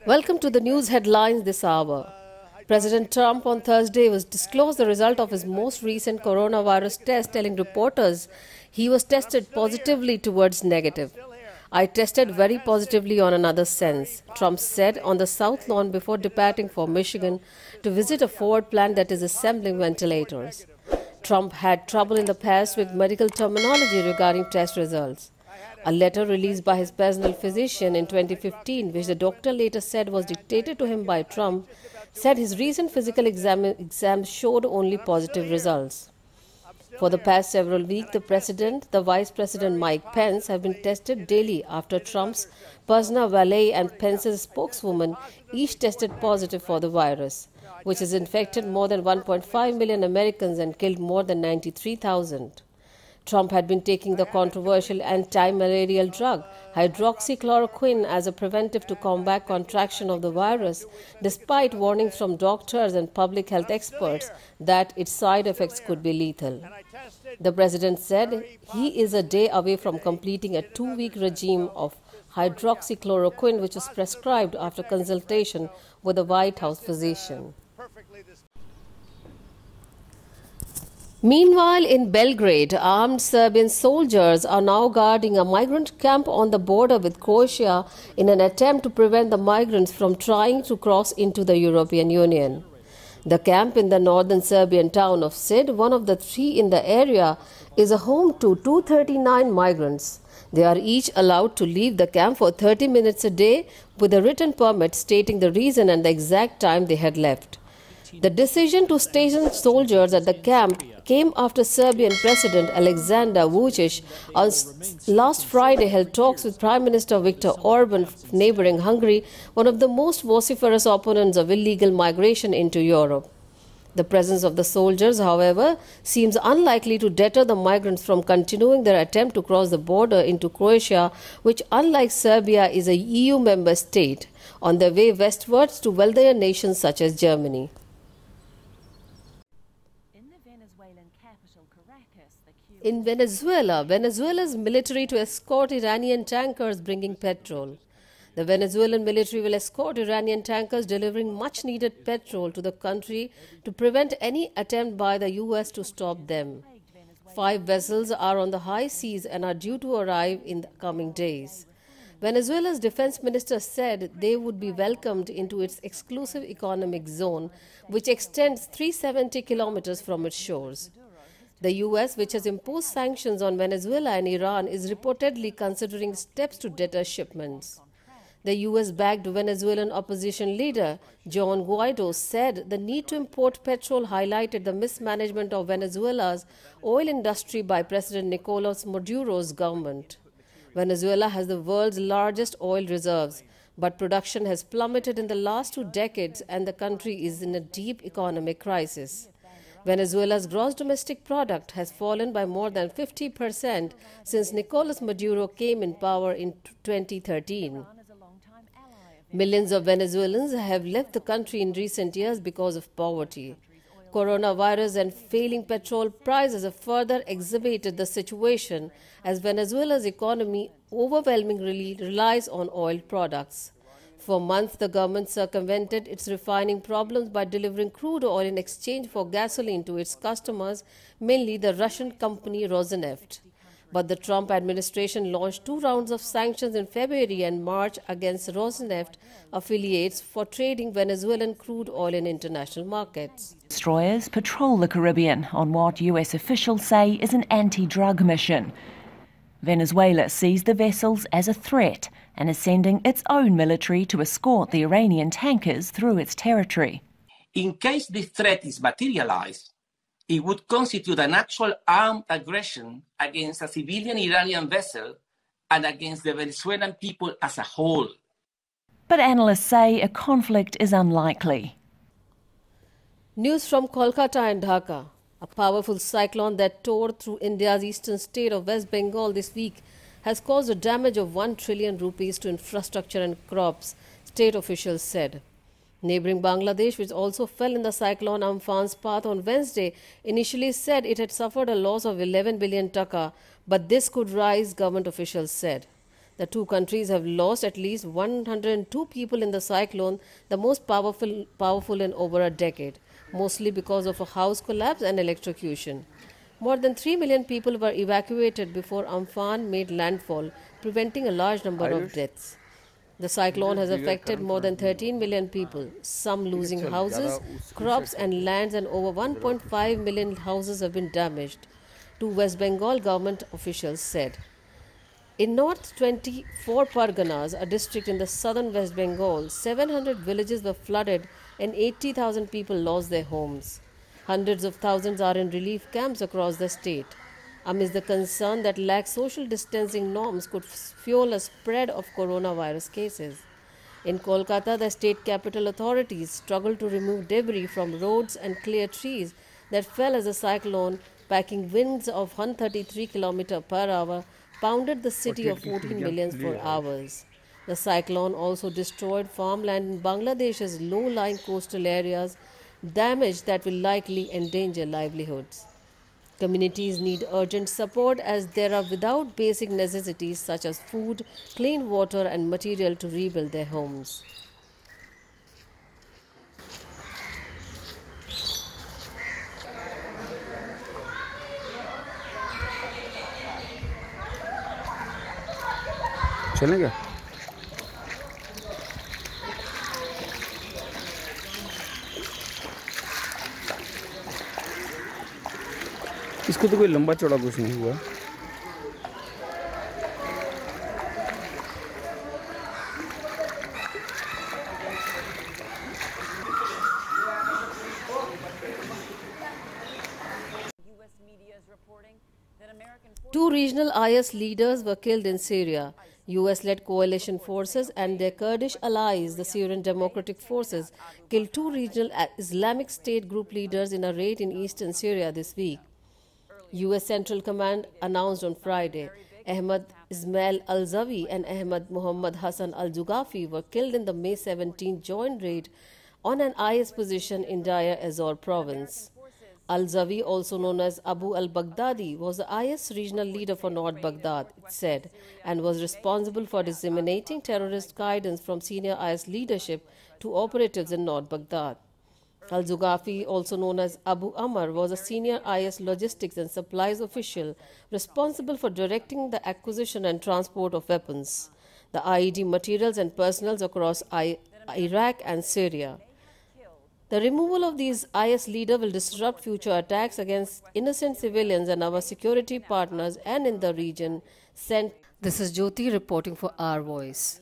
Welcome to the news headlines this hour. President Trump on Thursday was disclosed the result of his most recent coronavirus test, telling reporters he was tested positively towards negative. I tested very positively on another sense, Trump said on the South Lawn before departing for Michigan to visit a Ford plant that is assembling ventilators. Trump had trouble in the past with medical terminology regarding test results. A letter released by his personal physician in 2015, which the doctor later said was dictated to him by Trump, said his recent physical exams showed only positive results. For the past several weeks, the president, the vice president Mike Pence have been tested daily after Trump's personal valet and Pence's spokeswoman each tested positive for the virus, which has infected more than 1.5 million Americans and killed more than 93,000. Trump had been taking the controversial anti-malarial drug hydroxychloroquine as a preventive to combat contraction of the virus, despite warnings from doctors and public health experts that its side effects could be lethal. The president said he is a day away from completing a 2-week regime of hydroxychloroquine, which was prescribed after consultation with a White House physician. Meanwhile, in Belgrade, armed Serbian soldiers are now guarding a migrant camp on the border with Croatia in an attempt to prevent the migrants from trying to cross into the European Union. The camp in the northern Serbian town of Sid, one of the 3 in the area, is a home to 239 migrants. They are each allowed to leave the camp for 30 minutes a day with a written permit stating the reason and the exact time they had left. The decision to station soldiers at the camp came after Serbian President Aleksandar Vučić on last Friday held talks with Prime Minister Viktor Orban of neighboring Hungary, one of the most vociferous opponents of illegal migration into Europe. The presence of the soldiers, however, seems unlikely to deter the migrants from continuing their attempt to cross the border into Croatia, which, unlike Serbia, is a EU member state, on their way westwards to wealthier nations such as Germany. In Venezuela, Venezuela's military to escort Iranian tankers bringing petrol. The Venezuelan military will escort Iranian tankers delivering much-needed petrol to the country to prevent any attempt by the U.S. to stop them. 5 vessels are on the high seas and are due to arrive in the coming days. Venezuela's defense minister said they would be welcomed into its exclusive economic zone, which extends 370 kilometers from its shores. The U.S., which has imposed sanctions on Venezuela and Iran, is reportedly considering steps to deter shipments. The U.S.-backed Venezuelan opposition leader, Juan Guaido, said the need to import petrol highlighted the mismanagement of Venezuela's oil industry by President Nicolas Maduro's government. Venezuela has the world's largest oil reserves, but production has plummeted in the last 2 decades and the country is in a deep economic crisis. Venezuela's gross domestic product has fallen by more than 50% since Nicolas Maduro came in power in 2013. Millions of Venezuelans have left the country in recent years because of poverty. Coronavirus and failing petrol prices have further exacerbated the situation as Venezuela's economy overwhelmingly relies on oil products. For months, the government circumvented its refining problems by delivering crude oil in exchange for gasoline to its customers, mainly the Russian company Rosneft. But the Trump administration launched 2 rounds of sanctions in February and March against Rosneft affiliates for trading Venezuelan crude oil in international markets. Destroyers patrol the Caribbean on what US officials say is an anti-drug mission. Venezuela sees the vessels as a threat and is sending its own military to escort the Iranian tankers through its territory. In case this threat is materialized, it would constitute an actual armed aggression against a civilian Iranian vessel and against the Venezuelan people as a whole. But analysts say a conflict is unlikely. News from Kolkata and Dhaka. A powerful cyclone that tore through India's eastern state of West Bengal this week has caused a damage of 1 trillion rupees to infrastructure and crops, state officials said. Neighbouring Bangladesh, which also fell in the cyclone Amphan's path on Wednesday, initially said it had suffered a loss of 11 billion taka, but this could rise, government officials said. The two countries have lost at least 102 people in the cyclone, the most powerful in over a decade, mostly because of a house collapse and electrocution. More than 3 million people were evacuated before Amphan made landfall, preventing a large number of deaths. The cyclone has affected more than 13 million people, some losing houses, crops, and lands, and over 1.5 million houses have been damaged, two West Bengal government officials said. In North 24 Parganas, a district in the southern West Bengal, 700 villages were flooded and 80,000 people lost their homes. Hundreds of thousands are in relief camps across the state, amidst the concern that lax social distancing norms could fuel a spread of coronavirus cases. In Kolkata, the state capital authorities struggled to remove debris from roads and clear trees that fell as a cyclone, packing winds of 133 km per hour, pounded the city of 14 million for hours. The cyclone also destroyed farmland in Bangladesh's low-lying coastal areas, damage that will likely endanger livelihoods. Communities need urgent support as they are without basic necessities such as food, clean water, and material to rebuild their homes. चलेगा इसको तो कोई लंबा चौड़ा कुछ नहीं हुआ Two regional IS leaders were killed in Syria. US-led coalition forces and their Kurdish allies, the Syrian Democratic Forces, killed two regional Islamic State group leaders in a raid in eastern Syria this week. US Central Command announced on Friday Ahmad Ismail al-Zawi and Ahmad Muhammad Hassan al-Jugafi were killed in the May 17 joint raid on an IS position in Deir ez-Zor province. Al-Zawi, also known as Abu al-Baghdadi, was the IS regional leader for North Baghdad, it said, and was responsible for disseminating terrorist guidance from senior IS leadership to operatives in North Baghdad. Al-Jugafi, also known as Abu Amr, was a senior IS logistics and supplies official responsible for directing the acquisition and transport of weapons, the IED materials and personnel across Iraq and Syria. The removal of these IS leaders will disrupt future attacks against innocent civilians and our security partners and in the region. This is Jyoti reporting for Our Voice.